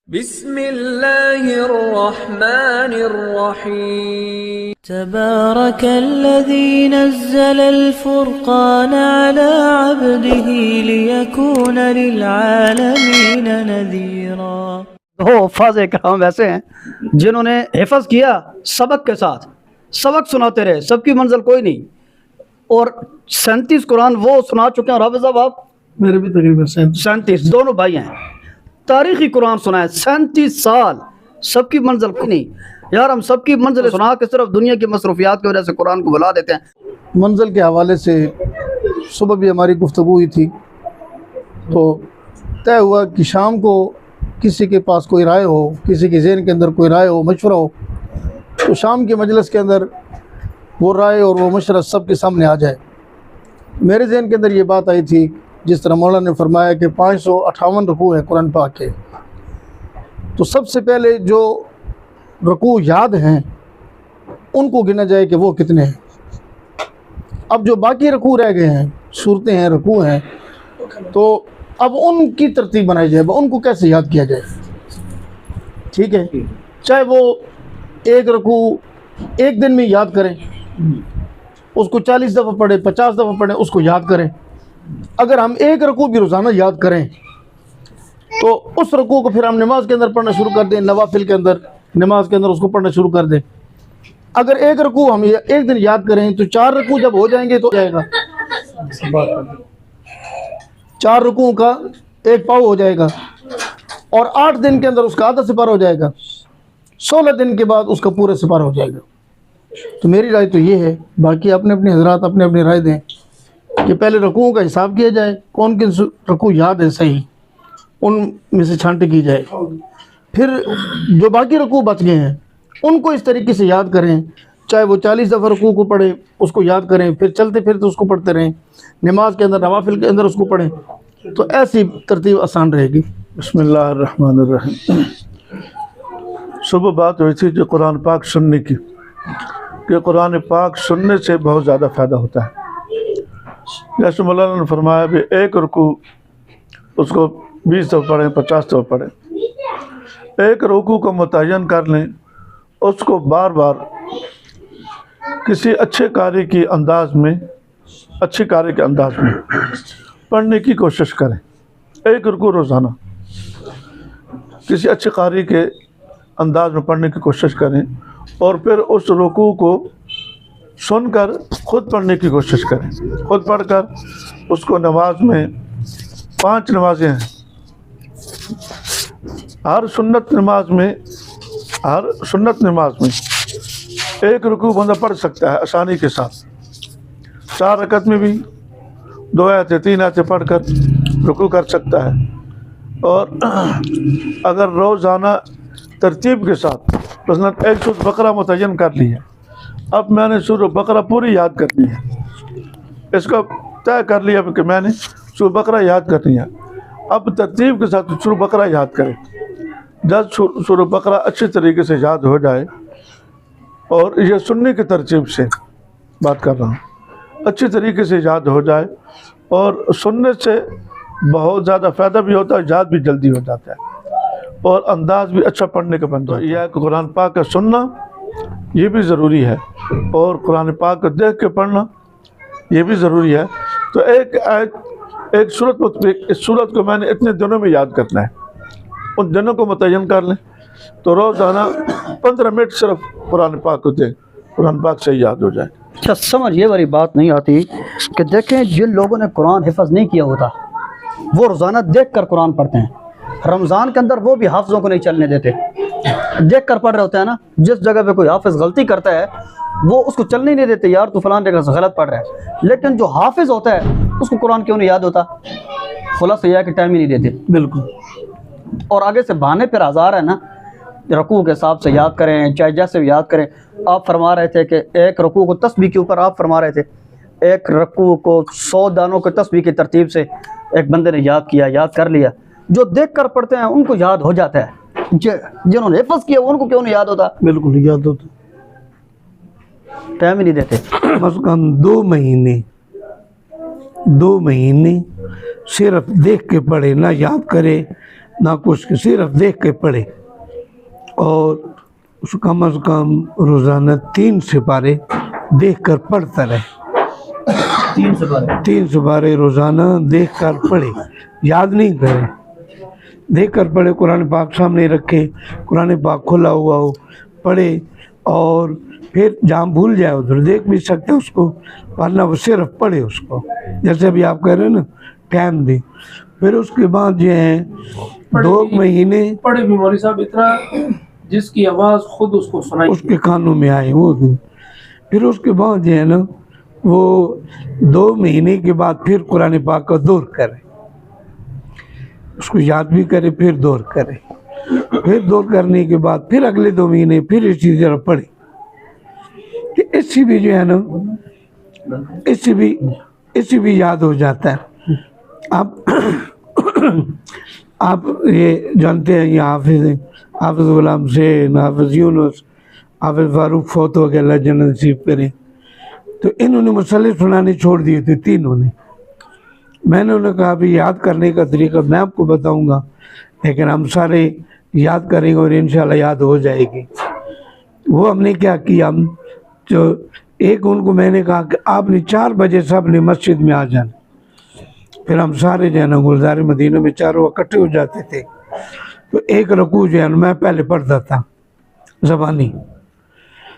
बिस्मिल्लाहिर्रहमानिर्रहीम। तबारकल्लज़ी नज़्ज़लल फ़ुरक़ान अला अब्दिही लियकून लिलआलमीन नज़ीरा। हो हफ़ाज़ इकराम ऐसे हैं जिन्होंने हिफ़्ज़ किया, सबक के साथ सबक सुनाते रहे, सबकी मंजिल कोई नहीं। और 37 कुरान वो सुना चुके हैं। हाफ़िज़ साहब आप? मेरे भी तकरीबन 37, दोनों भाई हैं। तारीख़ी कुरान सुना है 37 साल, सबकी मंजिल कोई नहीं। यार हम सबकी मंजिल सुना के सिर्फ दुनिया की मसरूफियात की वजह से कुरान को बुला देते हैं। मंजिल के हवाले से सुबह भी हमारी गुफ्तगू हुई थी, तो तय हुआ कि शाम को किसी के पास कोई राय हो, किसी के ज़हन के अंदर कोई राय हो, मशवरा हो, तो शाम के मजलिस के अंदर वो राय और वो मशवरा सब के सामने आ जाए। मेरे ज़हन के अंदर ये बात आई थी, जिस तरह मौलाना ने फरमाया कि 558 रुकू हैं कुरान पाक के, तो सबसे पहले जो रुकू याद हैं उनको गिना जाए कि वो कितने हैं। अब जो बाकी रुकू रह गए हैं, सूरतें हैं, रुकू हैं, तो अब उनकी तरतीब बनाई जाए, उनको कैसे याद किया जाए। ठीक है, चाहे वो एक रुकू एक दिन में याद करें, उसको 40 दफ़ा पढ़े, 50 दफ़ा पढ़े, उसको याद करें। अगर हम एक रुकू भी रोज़ाना याद करें तो उस रुकू को फिर हम नमाज के अंदर पढ़ना शुरू कर दें, नवाफिल के अंदर, नमाज के अंदर उसको पढ़ना शुरू कर दें। अगर एक रुकू हम एक दिन याद करें तो 4 रुकू जब हो जाएंगे तो जाएगा, 4 रुकू का एक पाव हो जाएगा, और 8 दिन के अंदर उसका आधा सिपारा हो जाएगा, 16 दिन के बाद उसका पूरा सिपारा हो जाएगा। तो मेरी राय तो ये है, बाकी अपने अपने हजरात अपने अपने राय दें कि पहले रुकूओं का हिसाब किया जाए, कौन किन रुकू याद है सही, उनमें से छांटे की जाए। फिर जो बाकी रुकू बच गए हैं उनको इस तरीके से याद करें, चाहे वो 40 दफ़ा रुकू को पढ़े, उसको याद करें, फिर चलते फिरते उसको पढ़ते रहें, नमाज के अंदर, नवाफिल के अंदर उसको पढ़ें, तो ऐसी तरतीब आसान रहेगी। बिस्मिल्लाहिर्रहमानिर्रहीम। सुबह बात हुई थी जो कुरान पाक सुनने की, कि कुरान पाक सुनने से बहुत ज़्यादा फ़ायदा होता है। जैसे मौलाना ने फरमाया भी एक रुकू उसको 20 दफ़ा पढ़ें, 50 दफ़ा पढ़ें। एक रुकू को मुतय्यन कर लें, उसको बार बार किसी अच्छे कारी के अंदाज में, अच्छे कारी के अंदाज में पढ़ने की कोशिश करें। एक रुकू रोज़ाना किसी अच्छे कारी के अंदाज में पढ़ने की कोशिश करें, और फिर उस रुकू को सुनकर ख़ुद पढ़ने की कोशिश करें। ख़ुद पढ़कर उसको नमाज में 5 नमाजें हैं, हर सुन्नत नमाज में एक रुकू बंदा पढ़ सकता है आसानी के साथ। 4 रकत में भी 2 आयतें 3 आयतें पढ़कर रुकू कर सकता है। और अगर रोज़ाना तरतीब के साथ मसलन एक सूरत बकरा मुतय्यन कर ली है, अब मैंने सूरत बकरा पूरी याद करनी है, इसका तय कर लिया कि मैंने सूरत बकरा याद करनी है, अब तरतीब के साथ सूरत बकरा याद करें। जब सूरत बकरा अच्छी तरीके से याद हो जाए, और ये सुनने की तरतीब से बात कर रहा हूँ, अच्छी तरीके से याद हो जाए, और सुनने से बहुत ज़्यादा फ़ायदा भी होता है, याद भी जल्दी हो जाता है, और अंदाज़ भी अच्छा पढ़ने का बनता है। यह कुरान पाक का सुनना ये भी ज़रूरी है, और कुरान पाक को देख के पढ़ना ये भी ज़रूरी है। तो एक सूरत मुतफ़िक, इस सूरत को मैंने इतने दिनों में याद करना है, उन दिनों को मुतय्यन कर लें, तो रोज़ाना 15 मिनट सिर्फ कुरान पाक को देख, कुरान पाक से याद हो जाए। अच्छा, समझ ये वाली बात नहीं आती कि देखें जिन लोगों ने कुरान हिफ़्ज़ नहीं किया होता वो रोज़ाना देख कर कुरान पढ़ते हैं। रमज़ान के अंदर वो भी हाफ़िज़ों को नहीं चलने देते, देख कर पढ़ रहे होते हैं ना। जिस जगह पे कोई हाफ़िज़ गलती करता है वो उसको चलने नहीं देते, यार तू फलान जगह से गलत पढ़ रहा है। लेकिन जो हाफ़िज़ होता है उसको कुरान क्यों नहीं याद होता? खुलासा यह है कि टाइम ही नहीं देते बिल्कुल। और आगे से बहाने पर आज़ार है ना, रुकू के हिसाब से याद करें, चाहे जैसे भी याद करें। आप फरमा रहे थे कि एक रुकू को तस्बीह के ऊपर आप फरमा रहे थे, एक रुकू को 100 दानों के तस्बीह की तरतीब से एक बंदे ने याद किया, याद कर लिया। जो देख कर पढ़ते हैं उनको याद हो जाता है, जिन्होंने हिफ़्ज़ किया उनको क्यों नहीं याद होता? बिल्कुल याद होता, टाइम ही नहीं देते। बस हम 2 महीने सिर्फ देख के पढ़े, ना याद करे ना कुछ के, सिर्फ देख के पढ़े। और कम से कम रोज़ाना 3 सिपारे देख कर पढ़ता रहे। 3 सिपारे रोज़ाना देख कर पढ़े, याद नहीं करे, देख कर पढ़े। कुरान पाक सामने रखे, कुरान पाक खुला हुआ हो, पढ़े। और फिर जहाँ भूल जाए उधर देख भी सकते हैं उसको, वरना वो सिर्फ पढ़े उसको, जैसे अभी आप कह रहे हैं ना, टाइम दे। फिर उसके बाद जो है 2 महीने पढ़े भी मौलवी साहब इतना जिसकी आवाज़ खुद उसको सुनाई उसके कानों में आए वो। फिर उसके बाद जो है ना वो 2 महीने के बाद फिर कुरान पाक का दौर करे, उसको याद भी करे, फिर दौर करे। फिर दौर करने के बाद फिर अगले 2 महीने फिर इसी तरह पढ़े। कि इससे भी जो है ना, इससे भी याद हो जाता है। आप ये जानते हैं, ये हाफिज़ गुलाम हुसैन, हाफिज़ यूनुस, हाफिज़ फारूक फौत हो गया, अल्लाह जन्नत नसीब करे। तो इन्होंने मसले सुनाने छोड़ दिए थे तीनों ने। मैंने उन्हें कहा भी याद करने का तरीका मैं आपको बताऊंगा, लेकिन हम सारे याद करेंगे और इंशाल्लाह याद हो जाएगी। वो हमने क्या किया, हम जो एक उनको मैंने कहा कि आपने 4 बजे सब ने मस्जिद में आ जाना। फिर हम सारे जो है ना गुलजार मदीना में चारों इकट्ठे हो जाते थे। तो एक रकू जो है ना मैं पहले पढ़ता था ज़बानी,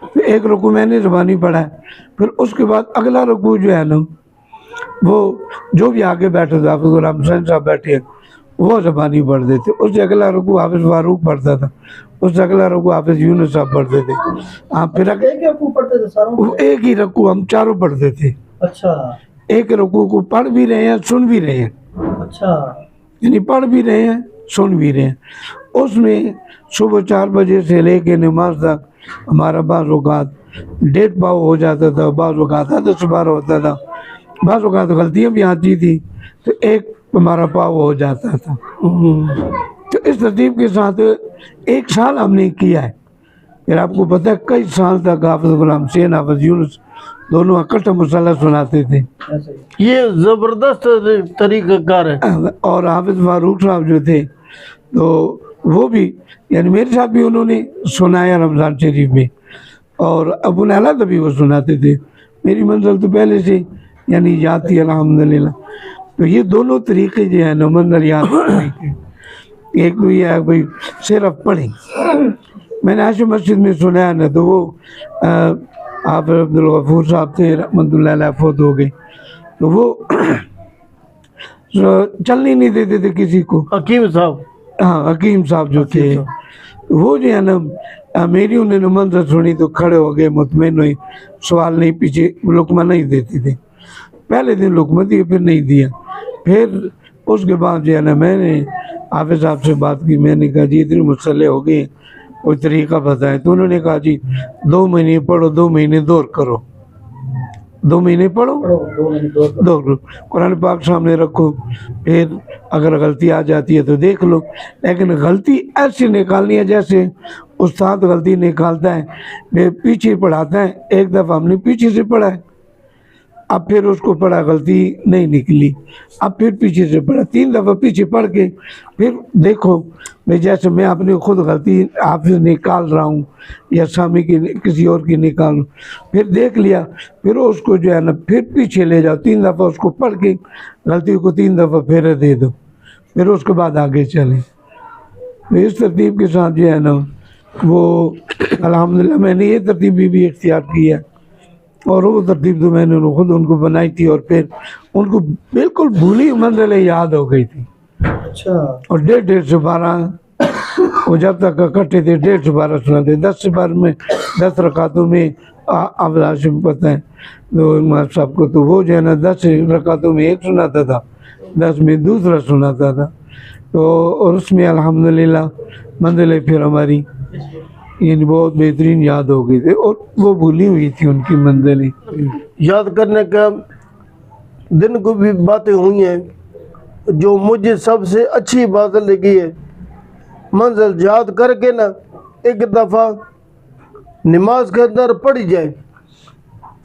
तो एक रकू मैंने ज़बानी पढ़ा है। फिर उसके बाद अगला रकू जो है ना वो जो भी आगे बैठे थे, हाफिज़ गुलाम हुसैन साहब बैठे, वो ज़बानी पढ़ देते। उससे अगला रकू हाफिज़ फारूक पढ़ता था, उससे अगला रकू हाफिज़ यूनुस साहब पढ़ते थे। हाँ, फिर एक रकू पढ़ते थे सारों? एक ही रकू हम चारों पढ़ते थे। अच्छा, एक रकू को पढ़ भी रहे हैं, सुन भी रहे हैं। अच्छा, यानी पढ़ भी रहे हैं, सुन भी रहे हैं। उसमें सुबह 4 बजे से लेके नमाज तक हमारा बाज़ औक़ात 1.5 पाव हो जाता था, बाज़ औक़ात 10-12 होता था, बाज़ औक़ात गलतियाँ भी आती थी, तो 1 हमारा पाव हो जाता था। तो इस तरतीब के साथ 1 साल हमने किया है। फिर आपको पता है कई साल तक हाफिज़ गुलाम हुसैन, हाफिज़ यूनुस दोनों इकट्ठा मसाला सुनाते थे। ये ज़बरदस्त तरीक़ाकार है। और हाफिज़ फारूक साहब जो थे तो वो भी, यानी मेरे साथ भी उन्होंने सुनाया रमज़ान शरीफ में, और अबू नाला तो भी वो सुनाते थे। मेरी मंजिल तो पहले से यानी याद थी अल्हम्दुलिल्लाह। तो ये दोनों तरीक़े जो है ना मंजिल याद थे। एक तो ये है भाई सिर्फ पढ़ें। मैंने आशा मस्जिद में सुनाया ना, तो वो आप अब्दुल गफूर साहब थे रहमतुल्लाह अलैह, फौत हो गए। तो वो चलने नहीं देते थे किसी को। हकीम साहब, हाँ, हकीम साहब जो थे वो जो है ना, मेरी उन्होंने मंजर सुनी तो खड़े हो गए, मुतमईन हुई, सवाल नहीं, पीछे लुकमा नहीं देते थे। पहले दिन लुकमा दिया, फिर नहीं दिया। फिर उसके बाद जो है ना मैंने हाफिज़ साहब से बात की, मैंने कहा जी इतने मसले हो गए, कोई तरीका बताएं। तो उन्होंने कहा जी 2 महीने पढ़ो, 2 महीने दौर करो, 2 महीने पढ़ो, 2 महीने दौर करो, कुरान पाक सामने रखो, फिर अगर गलती आ जाती है तो देख लो। लेकिन गलती ऐसे निकालनी है जैसे उस्ताद गलती निकालता है, वे पीछे पढ़ाता है। एक दफ़ा हमने पीछे से पढ़ा है, अब फिर उसको पढ़ा, गलती नहीं निकली, अब फिर पीछे से पढ़ा, 3 दफ़ा पीछे पढ़ के फिर देखो मैं, जैसे मैं अपनी खुद गलती हाफिज़ निकाल रहा हूँ या सामी की किसी और की निकालूँ, फिर देख लिया, फिर उसको जो है ना फिर पीछे ले जाओ, 3 दफ़ा उसको पढ़ के गलती को 3 दफ़ा फेरे दे दो, फिर उसके बाद आगे चलें। तो इस तरतीब के साथ जो है ना वो अल्हम्दुलिल्लाह मैंने ये तरतीब भी इख्तियार की है। और वो तरतीब तो मैंने खुद उनको बनाई थी, और फिर उनको बिल्कुल भूली मंजिलें याद हो गई थी। अच्छा, और 1.5 से 12 वो जब तक इकट्ठे थे 1.5 से 12 सुनाते। 10 से 12 में 10 रकातों में अब हाशिम पता है तो इमाम साहब को, तो वो जो है ना 10 रकातों में एक सुनाता था, 10 में दूसरा सुनाता था। तो और उसमें अल्हम्दुलिल्लाह मंजिलें फिर हमारी यानी बहुत बेहतरीन याद हो गई थी, और वो भूली हुई थी उनकी मंजिलें। याद करने का दिन को भी बातें हुई हैं, जो मुझे सबसे अच्छी बात लगी है, मंजिल याद करके ना एक दफ़ा नमाज के अंदर पढ़ी जाए।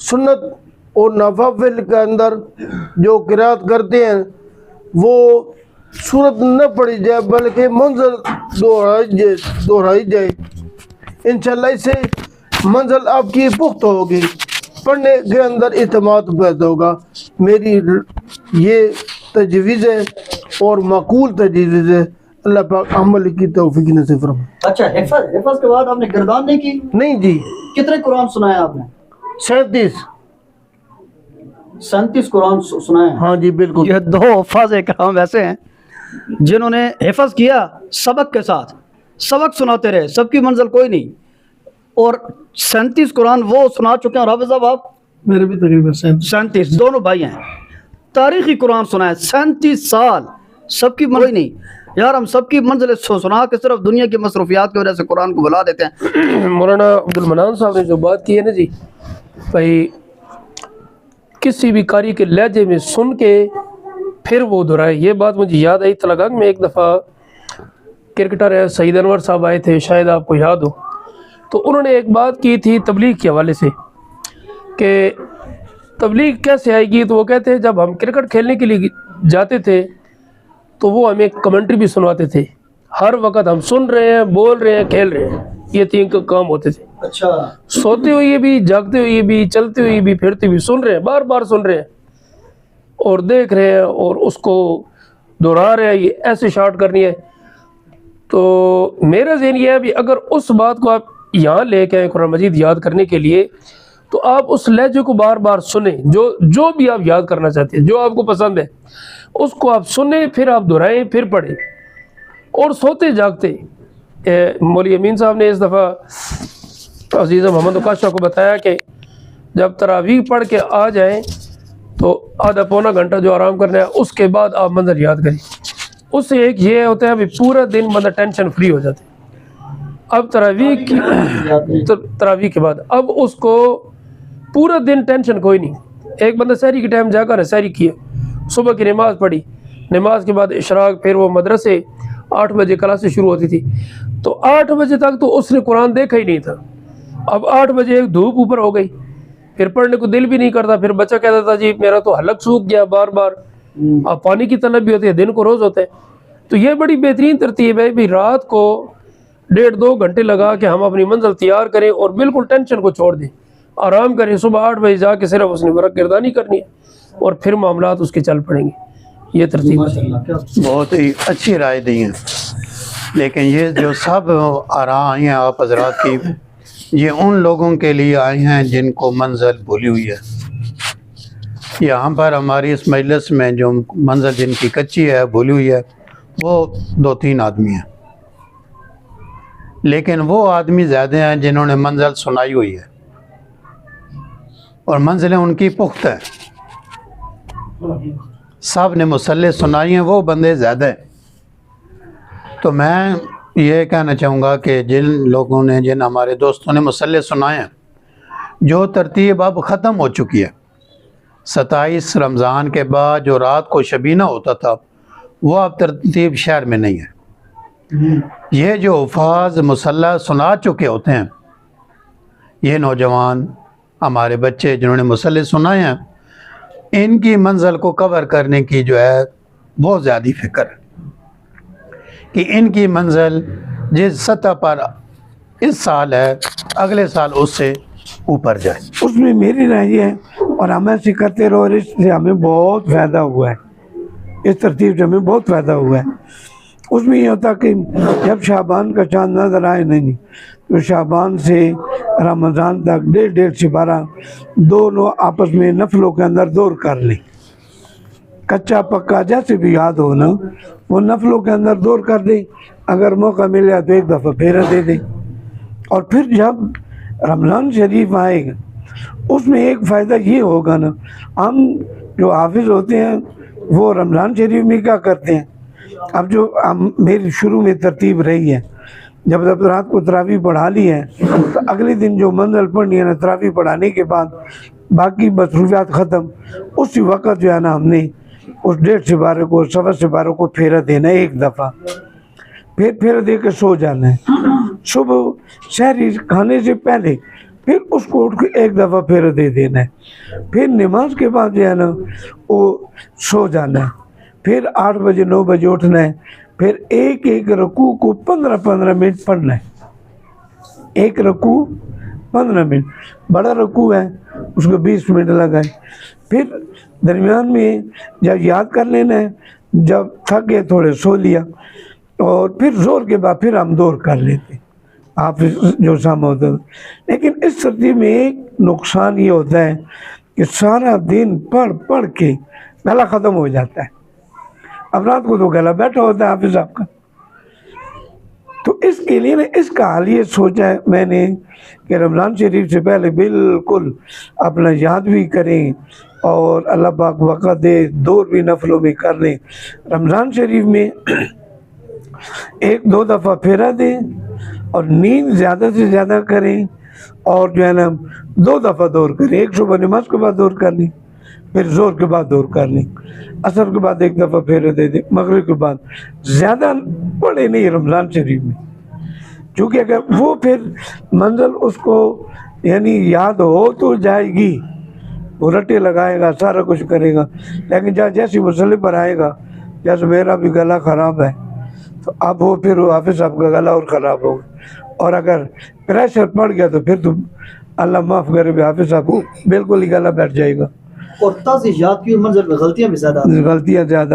सुन्नत और नवाफिल के अंदर जो किरात करते हैं वो सूरत न पढ़ी जाए बल्कि मंजिल दोहराई जाए। इंशाल्लाह इससे मंजिल आपकी पुख्त होगी, पढ़ने के अंदर इत्मीनान पैदा होगा। मेरी ये तजवीज़ है और माकूल तजवीज़ है। अल्लाह पाक अमल की तौफीक नसीब फरमाए। अच्छा, हिफज के बाद आपने गर्दान नहीं की? नहीं जी। कितने कुरान सुनाए आपने? 37 कुरान सुनाए। हाँ जी बिल्कुल। ये दो हफ़ाज़ इकराम ऐसे हैं जिन्होंने हिफज किया सबक के साथ, सबक सुनाते रहे, सबकी मंजिल कोई नहीं, और 37 कुरान वो सुना चुके हैं। हाफिज़ साहब आप? मेरे भी तकरीबन 37, दोनों भाई हैं। तारीखी कुरान सुनाए 37 साल, सबकी कोई नहीं। यार हम सबकी मंजिल सुना के सिर्फ दुनिया की मसरूफियात की वजह से कुरान को बुला देते हैं। मौलाना अब्दुल मनान साहब ने जो बात की है ना जी, भाई किसी भी कारी के लहजे में सुन के फिर वो दोहराए, ये बात मुझे याद आई। तो लगा कि मैं एक दफ़ा क्रिकेटर है सईद अनवर साहब आए थे, शायद आपको याद हो, तो उन्होंने एक बात की थी तबलीग के हवाले से कि तबलीग कैसे आएगी। तो वो कहते हैं जब हम क्रिकेट खेलने के लिए जाते थे तो वो हमें कमेंट्री भी सुनवाते थे। हर वक्त हम सुन रहे हैं, बोल रहे हैं, खेल रहे हैं, ये 3 काम होते थे। अच्छा, सोते हुए भी, जागते हुए भी, चलते हुए भी, फिरते भी सुन रहे हैं, बार बार सुन रहे हैं और देख रहे हैं और उसको दोहरा रहे हैं, ये ऐसे शॉट करनी है। तो मेरा ज़हन ये है भी अगर उस बात को आप यहाँ लेके आए कुरान मजीद याद करने के लिए, तो आप उस लहजे को बार बार सुने, जो भी आप याद करना चाहते हैं, जो आपको पसंद है उसको आप सुने, फिर आप दोहराएं, फिर पढ़ें और सोते जागते। मौलवी अमीन साहब ने इस दफ़ा अजीज़ मोहम्मद उकाशा को बताया कि जब तरावीह पढ़ के आ जाएं तो आधा पौना घंटा जो आराम करना है उसके बाद आप मंजर याद करें। उससे एक ये होता है अभी पूरा दिन बंदा टेंशन फ्री हो जाता है। अब तरावीह के बाद अब उसको पूरा दिन टेंशन कोई नहीं। एक बंदा सहरी के टाइम जाकर सहरी किया, सुबह की नमाज़ पढ़ी, नमाज के बाद इशराक, फिर वो मदरसे 8 बजे क्लासेस शुरू होती थी, तो 8 बजे तक तो उसने कुरान देखा ही नहीं था। अब 8 बजे एक धूप ऊपर हो गई, फिर पढ़ने को दिल भी नहीं करता। फिर बच्चा कहता था जी मेरा तो हलक सूख गया, बार बार। अब पानी की तलब भी होती है, दिन को रोज़ होता है। तो ये बड़ी बेहतरीन तरतीब है भी रात को 1.5-2 घंटे लगा के हम अपनी मंजिल तैयार करें और बिल्कुल टेंशन को छोड़ दें, आराम करें। सुबह 8 बजे जाके सिर्फ उसने वर्क गिरदानी करनी है और फिर मामलात उसके चल पड़ेंगे। ये तरतीब बहुत ही अच्छी राय दी है। लेकिन ये जो सब आरा आई हैं आप हजरात की, ये उन लोगों के लिए आए हैं जिनको मंजिल भूली हुई है। यहाँ पर हमारी इस मजलिस में जो मंजिल जिनकी कच्ची है, भूली हुई है, वो 2-3 आदमी हैं। लेकिन वो आदमी ज़्यादा हैं जिन्होंने मंजिल सुनाई हुई है और मंजिलें उनकी पुख्त हैं। सब ने मुसल्ले सुनाई हैं, वो बंदे ज़्यादा हैं। तो मैं ये कहना चाहूँगा कि जिन हमारे दोस्तों ने मुसल्ले सुनाए हैं, जो तरतीब अब ख़त्म हो चुकी है। 27 रमज़ान के बाद जो रात को शबीना होता था वो अब तरतीब शहर में नहीं है। ये जो हुफ़ाज़ मुसल्ला सुना चुके होते हैं, ये नौजवान हमारे बच्चे जिन्होंने मुसल्ले सुनाए हैं, इनकी मंजिल को कवर करने की जो है बहुत ज़्यादा फ़िक्र है कि इनकी मंजिल जिस सतह पर इस साल है, अगले साल उससे ऊपर जाए। उसमें मेरी राय है और हम ऐसे करते रहो, और इससे हमें बहुत फ़ायदा हुआ है। इस तरतीब से हमें बहुत फ़ायदा हुआ है। उसमें ये होता कि जब शाबान का चाँद नज़र आए नहीं, तो शाबान से रमज़ान तक 1.5 से 12 दोनों आपस में नफलों के अंदर दौर कर लें। कच्चा पक्का जैसे भी याद हो ना, वो नफलों के अंदर दौर कर दें। अगर मौका मिल जाए तो एक दफ़ा फेरा दे दें। और फिर जब रमज़ान शरीफ आएगा, उसमें एक फ़ायदा ये होगा ना, हम जो हाफिज़ होते हैं वो रमज़ान शरीफ में क्या करते हैं, अब जो मेरी शुरू में तरतीब रही है, जब रात को तरावी पढ़ा ली है तो अगले दिन जो मंजिल पढ़नी है ना, तरावी पढ़ाने के बाद बाकी मसरूफियात ख़त्म, उसी वक़्त जो है ना हमने उस 1.5 से 12 को, 1.15 से 12 को फेरा देना है एक दफ़ा। फिर फेरा दे के सो जाना है। सुबह शहरी खाने से पहले फिर उसको उठ के एक दफ़ा फेरा दे देना है। फिर नमाज के बाद जो है ना वो सो जाना है। फिर 8 बजे 9 बजे उठना है, फिर एक एक रकू को 15-15 मिनट पढ़ना है। एक रकू 15 मिनट, बड़ा रकू है उसको 20 मिनट लगाए। फिर दरमियान में जब याद कर लेना है, जब थक गए थोड़े सो लिया, और फिर जोर के बाद फिर हम दौर कर लेते आप जो सामा होता है। लेकिन इस तरतीब में एक नुकसान ये होता है कि सारा दिन पढ़ पढ़ के गला ख़त्म हो जाता है। अब रात को तो गला बैठा होता है हाफिज़ आपका। तो इसके लिए ना इसका हाल ये सोचा है मैंने कि रमज़ान शरीफ से पहले बिल्कुल अपना याद भी करें और अल्लाह पाक वक़्त दे, दौर भी नफलों में कर लें। रमज़ान शरीफ में 1-2 दफ़ा फेरा दें और नींद ज़्यादा से ज़्यादा करें, और जो है ना 2 दफ़ा दौर करें। एक सुबह नमाज के बाद दौर कर लें, फिर जोर के बाद दौर कर लें, असर के बाद 1 दफ़ा फेरे दे दें, मगरिब के बाद। ज़्यादा पढ़े नहीं रमज़ान शरीफ में, क्योंकि अगर वो फिर मंजिल उसको यानी याद हो तो जाएगी, वो रट्टे लगाएगा, सारा कुछ करेगा। लेकिन जैसे मसले पर आएगा, जैसे मेरा भी गला ख़राब है, तो अब वो फिर हाफिज़ साहब का गला और ख़राब होगा। और अगर प्रेशर पड़ गया तो फिर तो अल्लाह माफ़ करे, हाफिज़ साहब को बिल्कुल ही गला बैठ जाएगा। और ताज़ी याद की मंजिल में गलतियाँ भी ज़्यादा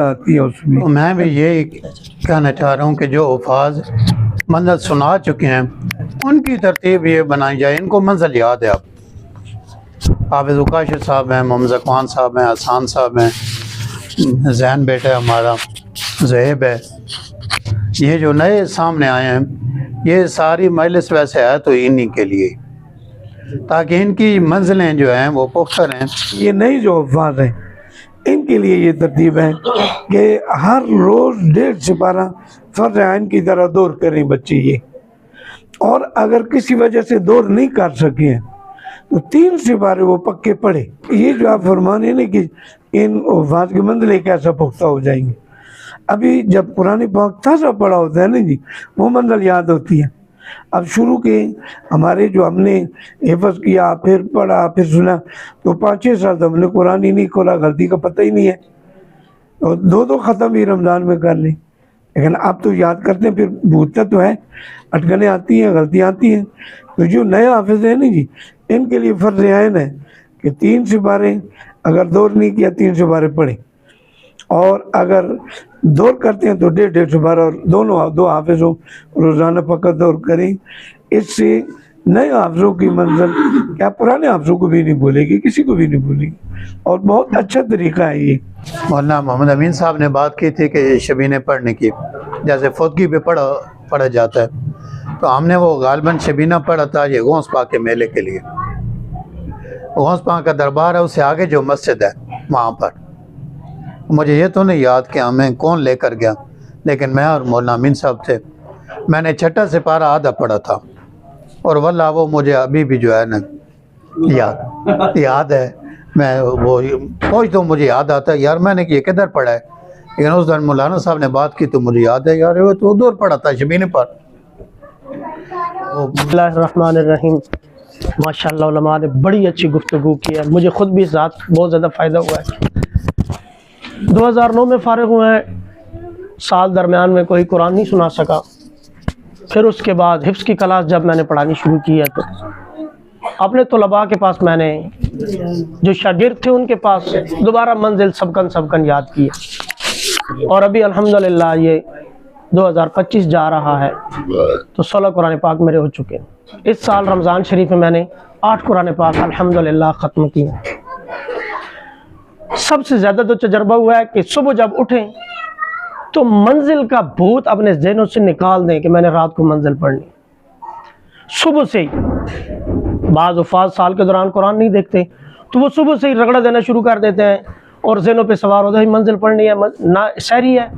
आती हैं उसमें। तो मैं भी यही कहना चाह रहा हूँ कि जो अल्फाज मंजिल सुना चुके हैं उनकी तरतीब ये बनाई जाए। इनको मंजिल याद है। आप हाफिज़ उकाशिर साहब हैं, मोहम्मद ज़कवान साहब हैं, हसान साहब हैं, जैन बेटा हमारा ज़हेब है, ये जो नए सामने आए हैं, ये सारी मजलिस वैसे है तो इन्हीं के लिए, ताकि इनकी मंजिलें जो हैं वो पुख्ता रहें। ये नई जो अल्फाज हैं इनके लिए ये तरतीब है कि हर रोज़ 1.5 सिपारा फ़र्ज़ आइन की तरह दौर करें बच्चे ये। और अगर किसी वजह से दौर नहीं कर सके हैं तो 3 सिपारे वो पक्के पढ़े। ये जो आप फरमाने ना कि इन अल्फाज की मंजिलें कैसा पुख्ता हो जाएंगी। अभी जब कुरान पाक ताज़ा पढ़ा होता है ना जी, वो मंजिल याद होती है। अब शुरू के हमारे जो हमने हिफ़्ज़ किया, फिर पढ़ा, फिर सुना, तो 5-6 साल तो हमने कुरान ही नहीं खोला, गलती का पता ही नहीं है। और 2 ख़त्म ही रमज़ान में कर ली, लेकिन अब तो याद करते हैं, फिर भूलता तो है, अटकनें आती हैं, गलतियाँ आती हैं। तो जो नए हाफिज़ हैं ना जी, इनके लिए फ़र्ज़ आइन है कि 3 सिपारे अगर दौर नहीं किया 3 सिपारे पढ़े, और अगर दौर करते हैं तो 1.5 सिपारा, और दोनों 2 हाफिज़ों रोज़ाना फ़कत दौर करें। इससे नए हाफिज़ों की मंजिल क्या पुराने हाफिज़ों को भी नहीं भूलेगी, किसी को भी नहीं भूलेगी, और बहुत अच्छा तरीका है ये। मौलाना मोहम्मद अमीन साहब ने बात की थी कि शबीने पढ़ने की, जैसे फुदगी पे पढ़ा जाता है, तो हमने वो गालबन शबीना पढ़ा था ये गौस पाक के मेले के लिए। गौस पाक का दरबार है, उससे आगे जो मस्जिद है वहाँ पर, मुझे ये तो नहीं याद कि हमें कौन लेकर गया, लेकिन मैं और मौलाना अमीन साहब थे। मैंने 6ठा सिपारा आधा पढ़ा था, और वल्लाह वो मुझे अभी भी जो है ना याद है। मैं वो पहुँच तो मुझे याद आता है, यार मैंने ये किधर पढ़ा है, लेकिन उस दिन मौलाना साहब ने बात की तो मुझे याद है, यार वो तो उधर पढ़ा था शबीने पर। बिस्मिल्लाहिर्रहमानिर्रहीम। माशाअल्लाह उलमा ने बड़ी अच्छी गुफ्तगू की है, मुझे ख़ुद भी इस रात बहुत ज़्यादा फ़ायदा हुआ है। 2009 में फ़ारिग हुए हैं, साल दरमियान में कोई कुरान नहीं सुना सका। फिर उसके बाद हिफ्ज़ की क्लास जब मैंने पढ़ानी शुरू की है तो अपने तलबा के पास मैंने जो शागिर्द थे उनके पास दोबारा मंजिल सबकन याद की है। और अभी अल्हम्दुलिल्लाह ये 2025 जा रहा है तो 16 कुरान पाक मेरे हो चुके हैं। इस साल रमज़ान शरीफ में मैंने 8 कुरान पाक अल्हम्दुलिल्लाह ख़त्म किए। सबसे ज़्यादा तो तजर्बा हुआ है कि सुबह जब उठें तो मंजिल का भूत अपने ज़हनों से निकाल दें कि मैंने रात को मंजिल पढ़नी। सुबह से ही बाज़ अफ़ाज़ साल के दौरान कुरान नहीं देखते, तो वो सुबह से ही रगड़ा देना शुरू कर देते हैं और ज़हनों पे सवार होता है मंजिल पढ़नी है, ना सहरी है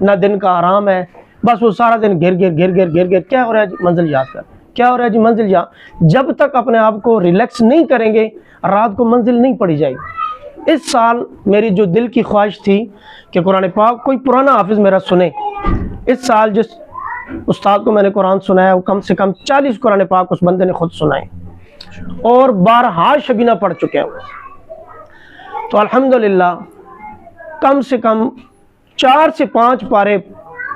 ना दिन का आराम है, बस वो सारा दिन गिर गिर क्या हो रहा है जी, मंजिल याद कर, क्या हो रहा है जी, मंजिल याद। जब तक अपने आप को रिलैक्स नहीं करेंगे रात को मंजिल नहीं पढ़ी जाएगी। इस साल मेरी जो दिल की ख्वाहिश थी कि कुरान पाक कोई पुराना हाफिज़ मेरा सुने। इस साल जिस उस्ताद को मैंने कुरान सुनाया वो कम से कम 40 कुरान पाक उस बंदे ने खुद सुनाए और 12 शबीना पढ़ चुके हैं। तो अल्हम्दुलिल्लाह कम से कम 4 से 5 पारे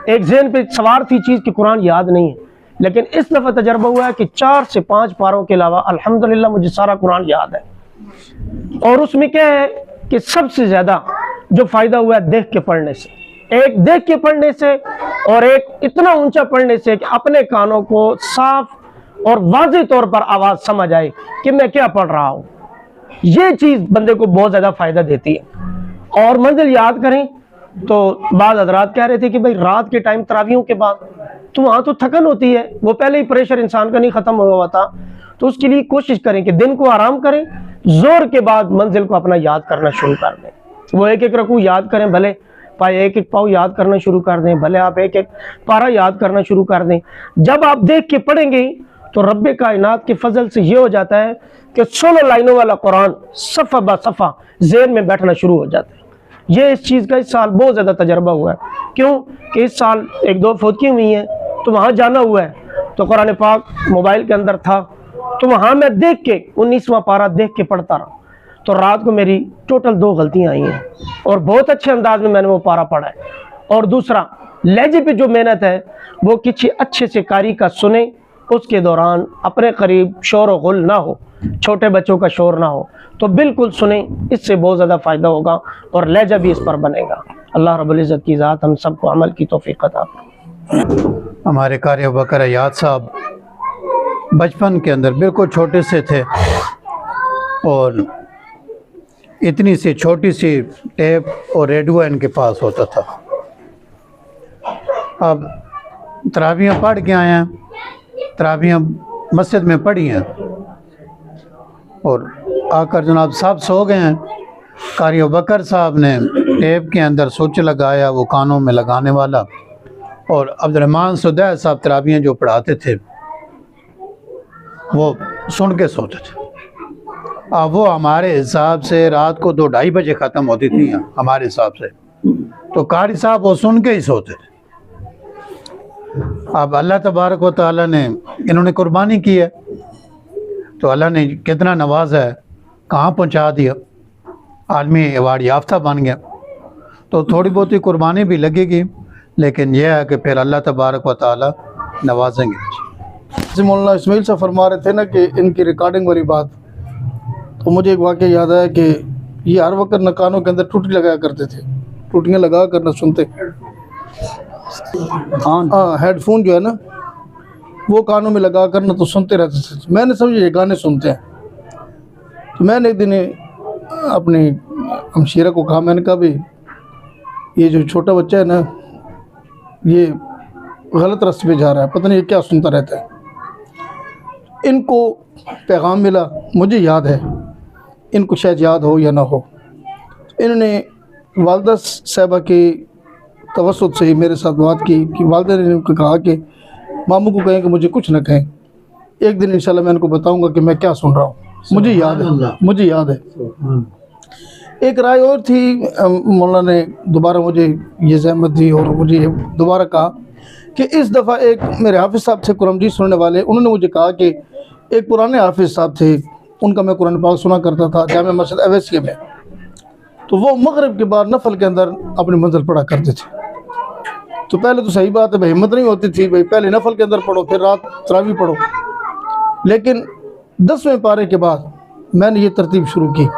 एक जहन पे सवार थी चीज़ कि कुरान याद नहीं है, लेकिन इस दफ़ा तजर्बा हुआ है कि 4 से 5 पारों के अलावा अल्हम्दुलिल्लाह मुझे सारा कुरान याद है। और उसमें क्या है कि सबसे ज़्यादा जो फ़ायदा हुआ है देख के पढ़ने से, एक देख के पढ़ने से और एक इतना ऊंचा पढ़ने से कि अपने कानों को साफ और वाज़ेह तौर पर आवाज़ समझ आए कि मैं क्या पढ़ रहा हूँ। ये चीज़ बंदे को बहुत ज़्यादा फ़ायदा देती है। और मंजिल याद करें तो बाद हज़रात कह रहे थे कि भाई रात के टाइम तरावियों के बाद तो वहाँ तो थकन होती है, वो पहले ही प्रेशर इंसान का नहीं ख़त्म हुआ था, तो उसके लिए कोशिश करें कि दिन को आराम करें, जोर के बाद मंजिल को अपना याद करना शुरू कर दें। वो एक एक रकू याद करें, भले पाए एक एक पाव याद करना शुरू कर दें, भले आप एक एक पारा याद करना शुरू कर दें। जब आप देख के पढ़ेंगे तो रब्बे कायनात के फजल से ये हो जाता है कि 16 लाइनों वाला कुरान सफ़ा ब सफ़ा ज़हन में बैठना शुरू हो जाता है। ये इस चीज़ का इस साल बहुत ज़्यादा तजर्बा हुआ है, क्यों कि इस साल 1-2 फौतगी हुई हैं तो वहाँ जाना हुआ है, तो कुरान पाक मोबाइल के अंदर था, तो वहाँ मैं देख के 19वां पारा देख के पढ़ता रहा, तो रात को मेरी टोटल 2 गलतियाँ आई हैं और बहुत अच्छे अंदाज में मैंने वो पारा पढ़ा है। और दूसरा, लहजे पे जो मेहनत है वो किसी अच्छे से कारी का सुने, उसके दौरान अपने करीब शोर व गुल ना हो, छोटे बच्चों का शोर ना हो, तो बिल्कुल सुने, इससे बहुत ज़्यादा फ़ायदा होगा और लहजा भी इस पर बनेगा। अल्लाह रब्बुल इज़्ज़त की ज़ात हम सबको अमल की तौफ़ीक़ अता फरमाए। हमारे कारी अबू बकर अयाद साहब बचपन के अंदर बिल्कुल छोटे से थे और इतनी सी छोटी सी टेप और रेडियो इनके पास होता था। अब तरावियाँ पढ़ के आए हैं, तरावियाँ मस्जिद में पढ़ी हैं और आकर जनाब साहब सो गए हैं। कारी अबू बकर साहब ने टेप के अंदर स्विच लगाया, वो कानों में लगाने वाला, और अब्दुर्रहमान सुदैस साहब तरावियाँ जो पढ़ाते थे वो सुन के सोते थे। अब वो हमारे हिसाब से रात को 2-2:30 बजे ख़त्म होती थी हमारे हिसाब से, तो कारी साहब वो सुन के ही सोते थे। अब अल्लाह तबारक व तआला ने इन्होंने कुर्बानी की है, तो अल्लाह ने कितना नवाजा है, कहाँ पहुँचा दिया, आलमी अवार्ड याफ्ता बन गया। तो थोड़ी बहुत ही कुर्बानी भी लगेगी, लेकिन यह है कि फिर अल्लाह तबारक व तआला नवाजेंगे। जैसे मौलाना इस्माइल साहब फरमा रहे थे ना कि इनकी रिकॉर्डिंग वाली बात, तो मुझे एक वाक़या याद आया कि ये हर वक्त न कानों के अंदर टूटी लगाया करते थे, टूटियाँ लगा कर न सुनते। हाँ, हेडफोन जो है ना वो कानों में लगा कर न तो सुनते रहते थे। मैंने समझा ये गाने सुनते हैं, तो मैंने एक दिन अपनी हमशीरा को कहा, मैंने कहा भाई ये जो छोटा बच्चा है ना ये गलत रास्ते पे जा रहा है, पता नहीं ये क्या सुनता रहता है। इनको पैगाम मिला, मुझे याद है, इनको शायद याद हो या ना हो, इन्होंने वालदा साहबा की तवस्सुत से ही मेरे साथ बात की कि वालदा ने इनको कहा कि मामू को कहें कि मुझे कुछ न कहें, एक दिन इंशाल्लाह मैं इनको बताऊंगा कि मैं क्या सुन रहा हूँ। मुझे याद है, मुझे याद है। एक राय और थी, मौलाना ने दोबारा मुझे ये ज़हमत दी और मुझे दोबारा कहा कि इस दफ़ा एक मेरे हाफिज़ साहब थे कुरान सुनने वाले, उन्होंने मुझे कहा कि एक पुराने हाफिज़ साहब थे, उनका मैं कुरान पाक सुना करता था जामे मस्जिद अवैसिया में, तो वो मगरिब के बाद नफल के अंदर अपनी मंजिल पढ़ा करते थे। तो पहले तो सही बात है भाई, हिम्मत नहीं होती थी भाई पहले नफल के अंदर पढ़ो फिर रात तरावी पढ़ो, लेकिन 10वें पारे के बाद मैंने ये तरतीब शुरू की।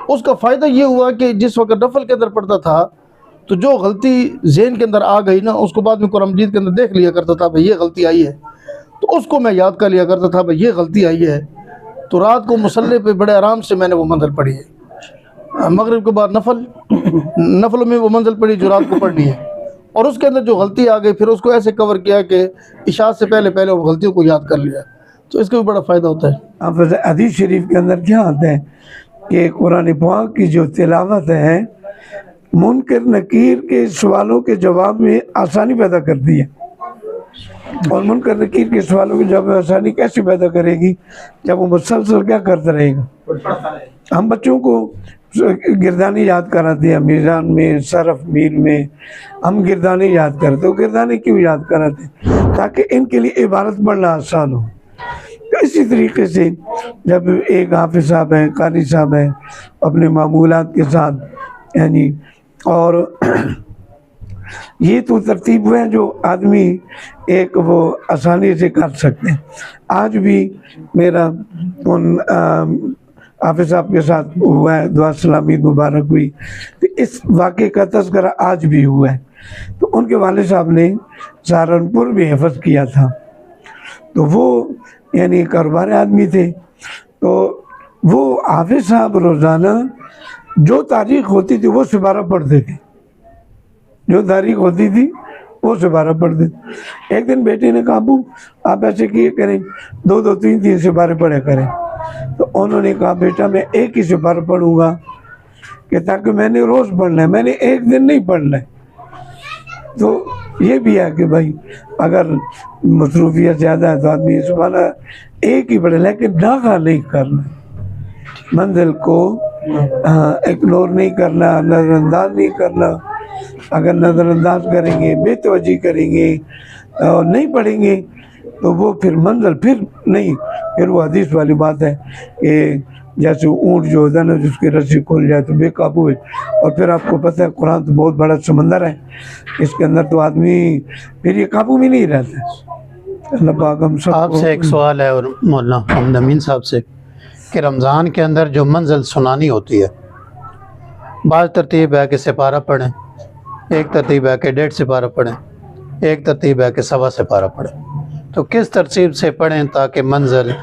उसका फ़ायदा ये हुआ कि जिस वक्त नफल के अंदर पढ़ता था तो जो गलती ज़हन के अंदर आ गई ना, उसको बाद में कुरान मजीद के अंदर देख लिया करता था, भाई ये गलती आई है, तो उसको मैं याद कर लिया करता था, भाई ये गलती आई है। तो रात को मुसल्ले पे बड़े आराम से मैंने वो मंजिल पढ़ी है। मगरिब के बाद नफल में वो मंजिल पढ़ी जो रात को पढ़नी है, और उसके अंदर जो गलती आ गई फिर उसको ऐसे कवर किया कि इशा से पहले पहले वो गलतियों को याद कर लिया, तो इसका भी बड़ा फ़ायदा होता है। अब हदीस शरीफ के अंदर क्या आता है कि कुरान पाक की जो तिलावत है मुनकर नकीर के सवालों के जवाब में आसानी पैदा करती है। और मुनकर नकीर के सवालों के जवाब में आसानी कैसे पैदा करेगी, जब वो मुसलसल क्या करता रहेगा। हम बच्चों को गिरदानी याद कराते हैं, मीज़ान में, सरफ मील में हम गिरदानी याद करते हो। गिरदानी क्यों याद कराते हैं? ताकि इनके लिए इबारत पढ़ना आसान हो। तो इसी तरीके से जब एक हाफिज़ साहब हैं, कारी साहब हैं, अपने मामूलात के साथ यानी और ये तो तरतीब है जो आदमी एक वो आसानी से कर सकते हैं। आज भी मेरा उन हाफिज़ साहब के साथ हुआ है, दुआ सलामी मुबारक हुई, तो इस वाक़े का तज़किरा आज भी हुआ है। तो उनके वालिद साहब ने सहारनपुर भी हिफ़्ज़ किया था, तो वो यानी कारोबारी आदमी थे। तो वो हाफिज़ साहब रोज़ाना जो तारीख़ होती थी वो सिपारा पढ़ते थे, जो तारीख़ होती थी वो सिपारा पढ़ते थे। एक दिन बेटे ने कहा, अबू आप ऐसे किए करें, 2-2, 3-3 सिपारे पढ़े करें। तो उन्होंने कहा, बेटा मैं एक ही सिपारा पढ़ूँगा, कि ताकि मैंने रोज़ पढ़ना है, मैंने एक दिन नहीं पढ़ना है। तो ये भी है कि भाई अगर मसरूफियत ज़्यादा है तो आदमी सिपारा एक ही पढ़े, लेकिन नागा नहीं करना, मंजिल को इग्नोर नहीं करना, नज़रअंदाज नहीं करना। अगर नज़रअंदाज करेंगे, बेतवजी करेंगे और नहीं पढ़ेंगे तो वो फिर मंजिल फिर नहीं, फिर वो हदीस वाली बात है कि जैसे ऊँट जो होता है ना, जिसकी रस्सी खुल जाए तो बेकाबू है। और फिर आपको पता है कुरान तो बहुत बड़ा समंदर है, इसके अंदर तो आदमी फिर ये काबू में नहीं रहता। अल्लाह पाक हम सब आपसे एक सवाल है और मौलाना मोहम्मद अमीन साहब से कि रमज़ान के अंदर जो मंजिल सुनानी होती है, बाज़ तरतीब है कि सिपारा पढ़ें, एक तरतीब है कि 1.5 सिपारा पढ़ें, एक तरतीब है कि 1.25 सिपारा पढ़ें, तो किस तरतीब से पढ़ें ताकि मंजिल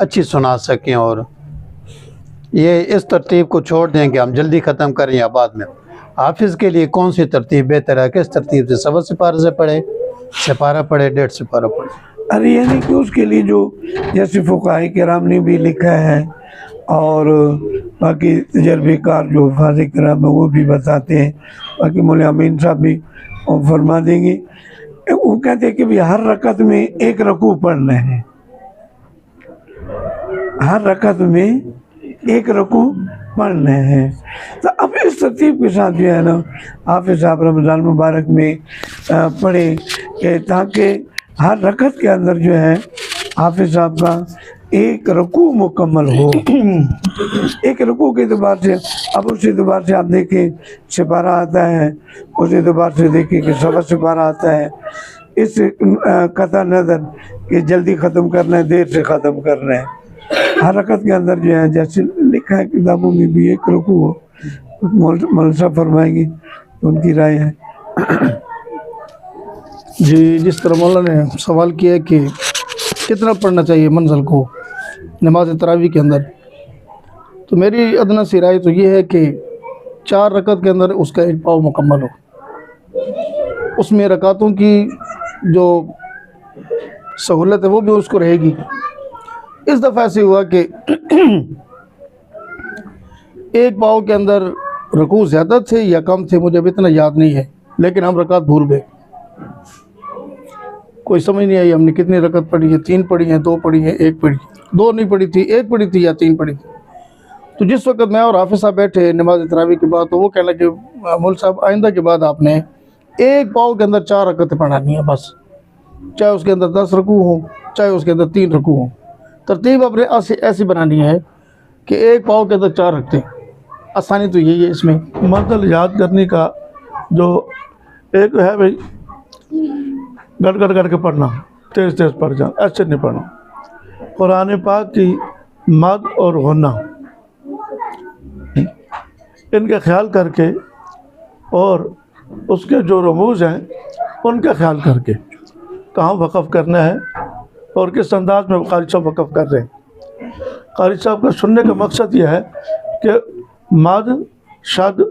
अच्छी सुना सकें? और ये इस तरतीब को छोड़ दें कि हम जल्दी ख़त्म करें या बाद में? हाफिज़ के लिए कौन सी तरतीब बेहतर है? किस तरतीब से 1.25 सिपारे से पढ़े, सिपारा पढ़े, 1.5 सिपारा पढ़े? अरे यानी कि उसके लिए जो जैसे फ़ुक़हा किराम ने भी लिखा है और बाकी तजर्बेकार जो हफ़ाज़ किराम है वो भी बताते हैं, बाकी मौलाना अमीन साहब भी फरमा देंगे। वो कहते हैं कि भाई हर रकत में एक रकू पढ़ना है, हर रकत में एक रकू पढ़ना है। तो अब इस तरतीब के साथ जो है ना हाफिज़ साहब रमज़ान मुबारक में पढ़े कि ताकि हर रकत के अंदर जो है हाफिज़ साहब का एक रकू मुकम्मल हो। एक रकू के एतबार से, अब उस एतबार से आप देखें सिपारा आता है, उस एतबार से देखें कि 1.25 सिपारा आता है। इस कता नज़र कि जल्दी ख़त्म करना है, देर से ख़त्म करना है। हर रकत के अंदर जो है जैसे लिखा है किताबों में भी एक रकू हो। मौलाना साहब फरमाएंगे तो उनकी राय है। जी, जिस तरह मौलाना ने सवाल किया है कि कितना पढ़ना चाहिए मंजिल को नमाज तरावी के अंदर, तो मेरी अदना सी राय तो ये है कि 4 रकत के अंदर उसका एक पाव मुकम्मल हो। उसमें रकातों की जो सहूलत है वो भी उसको रहेगी। इस दफ़ा ऐसे हुआ कि एक पाव के अंदर रकू ज़्यादा थे या कम थे, मुझे भी इतना याद नहीं है, लेकिन हम रकात भूल गए। कोई समझ नहीं आई हमने कितनी रकत पढ़ी है, 3 पढ़ी हैं, 2 पढ़ी हैं, 1 पढ़ी, 2 नहीं पढ़ी थी, 1 पढ़ी थी या 3 पढ़ी थी। तो जिस वक्त मैं और हाफिज़ साहब बैठे नमाज तरावी के बाद, तो वो कहने लगे मौल साहब आइंदा के बाद आपने एक पाव के अंदर 4 रकतें पढ़ानी है बस, चाहे उसके अंदर 10 रकू हो, चाहे उसके अंदर 3 रकू हो। तरतीब अपने ऐसी बनानी है कि एक पाव के अंदर 4 रखते। आसानी तो यही है इसमें। मंजिल याद करने का जो एक है भाई, गड़ के पढ़ना, तेज़ पढ़ जाना, ऐसे नहीं पढ़ना। कुरान पाक की मद और गुन्ना इनका ख्याल करके और उसके जो रमूज़ हैं उनका ख्याल करके कहाँ वक़फ़ करना है और किस अंदाज में क़ारी साहब वक़फ़ कर रहे हैं। क़ारी साहब का सुनने का मकसद यह है कि मद, शद,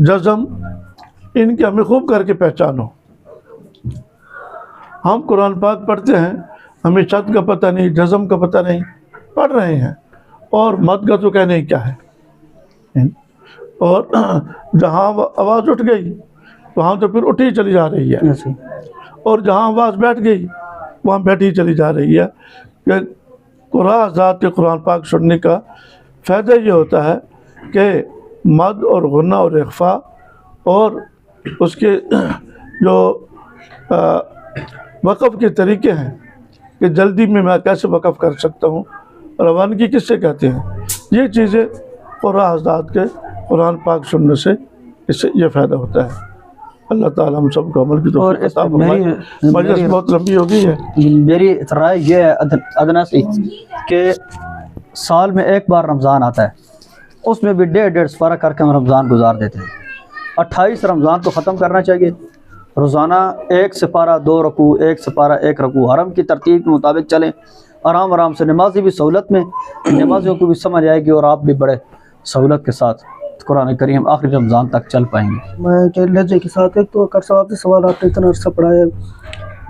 जज़म इनकी हमें खूब करके पहचानो। हम कुरान पाक पढ़ते हैं, हमें शद का पता नहीं, जज़म का पता नहीं, पढ़ रहे हैं, और मद का तो कहने ही क्या है। और जहाँ आवाज़ उठ गई वहाँ तो फिर उठी चली जा रही है, और जहाँ आवाज़ बैठ गई वहाँ बैठी चली जा रही है। कि कुरान ज़ात के कुरान पाक सुनने का फ़ायदा ये होता है कि मद और गुन्ना और इख्फ़ा और उसके जो वक़फ़ के तरीके हैं कि जल्दी में मैं कैसे वक़फ़ कर सकता हूँ, रवानगी किससे कहते हैं, ये चीज़ें कुरान ज़ात के कुरान पाक सुनने से इससे ये फ़ायदा होता है। अल्लाह ताला हम सबको अमल की और तौफीक इस अता फरमाए। मजलिस बहुत लंबी हो गई है। मेरी राय ये है अदना सी कि साल में एक बार रमज़ान आता है, उसमें भी 1.5 सपारा करके हम रमज़ान गुजार देते हैं। 28 रमज़ान को ख़त्म करना चाहिए। रोज़ाना 1 सपारा 2 रकू, 1 सपारा 1 रकू, हरम की तरतीब के मुताबिक चलें। आराम आराम से, नमाजी भी सहूलत में, नमाजियों को भी समझ आएगी और आप भी बड़े सहूलत के साथ कुरान करीम आखिरी रमज़ान तक चल पाएंगे। मैं के लहजे के साथ, एक तो अकर साहब से सवाल आपने इतना अर्सा पढ़ाया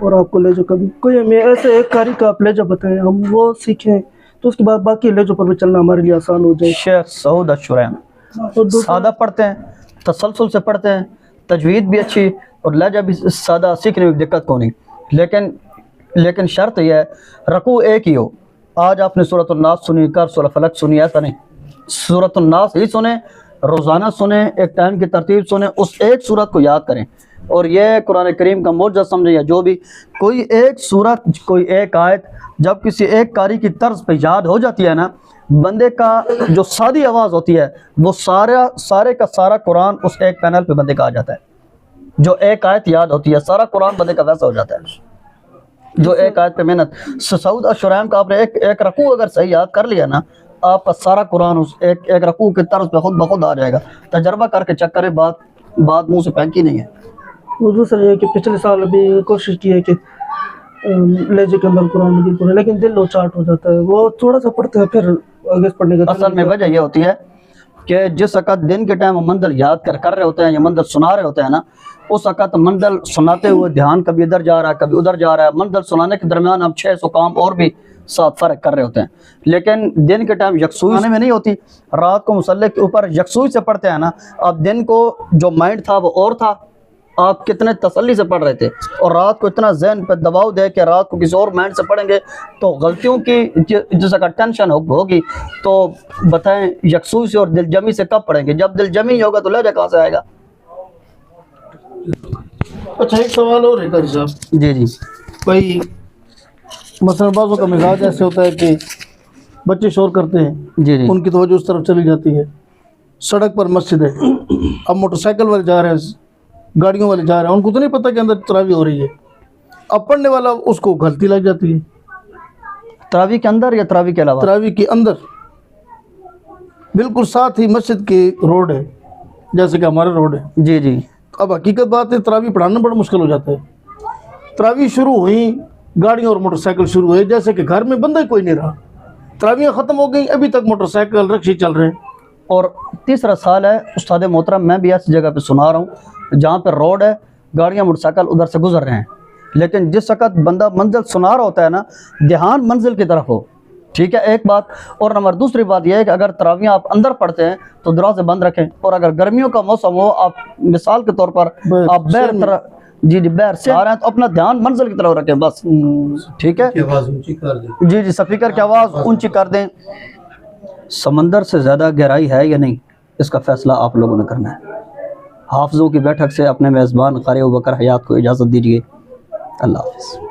और आपको लहजे कभी कोई हमें ऐसे एक कारी का आप लहजा बताएं, हम वो सीखें तो उसके बाद बाकी लहजों पर भी चलना हमारे लिए आसान हो जाए। शेख सऊद अशुरैम सादा पढ़ते हैं, तसलसल से पढ़ते हैं, तजवीद भी अच्छी और लहजा भी सादा, सीखने में दिक्कत को नहीं। लेकिन शर्त यह है रकू एक ही हो। आज आपने सूरत नास सुनी, कर सूरत फलक सुनी, ऐसा नहीं, सूरत नास ही सुने, रोज़ाना सुने, एक टाइम की तरतीब सुने, उस एक सूरत को याद करें। और ये कुरान करीम का मौजज़ा समझे, या जो भी कोई एक सूरत, कोई एक आयत जब किसी एक कारी की तर्ज पे याद हो जाती है ना, बंदे का जो सादी आवाज़ होती है वो सारे का सारा कुरान उस एक पैनल पे बंदे का आ जाता है। जो एक आयत याद होती है सारा कुरान बंदे का वैसा हो जाता है जो एक आयत पे मेहनत। सऊद अशुरैम का आपने एक रकू अगर सही याद कर लिया ना, आपका सारा कुरान उस एक रकू के तर्ज पे खुद ब खुद आ जाएगा। तजर्बा करके चेक करें, बात मुंह से फेंकी नहीं है। वो दूसरा ये है कि पिछले साल अभी कोशिश की है कि लहजे के अंदर कुरान मजीद पढ़े, लेकिन दिल लोचाट हो जाता है, वो थोड़ा सा पढ़ते हैं फिर आगे पढ़ने का। असल में वजह यह होती है कि जिस वक़्त दिन के टाइम मंजिल याद कर रहे होते हैं या मंजिल सुना रहे होते हैं ना, उस वक़्त मंजिल सुनाते हुए ध्यान कभी इधर जा रहा है कभी उधर जा रहा है। मंजिल सुनाने के दरमियान हम 600 काम और भी साथ फ़र्क कर रहे होते हैं। लेकिन दिन के टाइम यकसुई में नहीं होती, रात को मुसल्ले के ऊपर यकसुई से पढ़ते हैं ना। अब दिन को जो माइंड था वो और था, आप कितने तसल्ली से पढ़ रहे थे, और रात को इतना जहन पर दबाव दे के रात को किसी और माइंड से पढ़ेंगे तो गलतियों की जैसा का टेंशन होगी। तो बताएं यकसुई से और दिलजमी से कब पढ़ेंगे? जब दिलजमी होगा तो लहजा कहाँ से आएगा? अच्छा, एक सवाल और है कारी साहब। जी जी। भाई मसलन बाज़ों का मिजाज ऐसे होता है कि बच्चे शोर करते हैं, जी जी। उनकी तवज्जो उस तरफ चली जाती है। सड़क पर मस्जिद है, अब मोटरसाइकिल वाले जा रहे हैं, गाड़ियों वाले जा रहे हैं, उनको तो नहीं पता कि अंदर तरावी हो रही है। अब पढ़ने वाला उसको गलती लग जाती है। तरावी के अंदर या तरावी के अलावा? तरावी के अंदर, बिल्कुल साथ ही मस्जिद की रोड है, जैसे कि हमारा रोड है। जी जी। अब हकीकत बात है, तरावी पढ़ाना बड़ा मुश्किल हो जाता है। तरावी शुरू हुई, गाड़ियाँ और मोटरसाइकिल शुरू हुए, जैसे कि घर में बंदा ही कोई नहीं रहा। तरावियाँ ख़त्म हो गई, अभी तक मोटरसाइकिल रिक्शे चल रहे हैं। और तीसरा साल है उस्ताद मोहतरम, मैं भी ऐसी जगह पे सुना रहा हूँ जहाँ पे रोड है, गाड़ियाँ मोटरसाइकिल उधर से गुजर रहे हैं, लेकिन जिस वक़्त बंदा मंजिल सुना रहा होता है ना, ध्यान मंजिल की तरफ हो। ठीक है, एक बात। और नंबर दूसरी बात यह है कि अगर तरावियाँ आप अंदर पढ़ते हैं तो दरवाजे बंद रखें, और अगर गर्मियों का मौसम हो, आप मिसाल के तौर पर आप बैर से आ रहे हैं तो अपना ध्यान मंजिल की तरफ रखें बस। ठीक है, आवाज़ ऊंची कर दें। जी जी, स्पीकर की आवाज़ ऊंची कर दें। समंदर से ज़्यादा गहराई है या नहीं, इसका फैसला आप लोगों ने करना है। हाफिज़ों की बैठक से अपने मेज़बान क़ारी अबू बकर हयात को इजाज़त दीजिए। अल्लाह हाफ़िज़।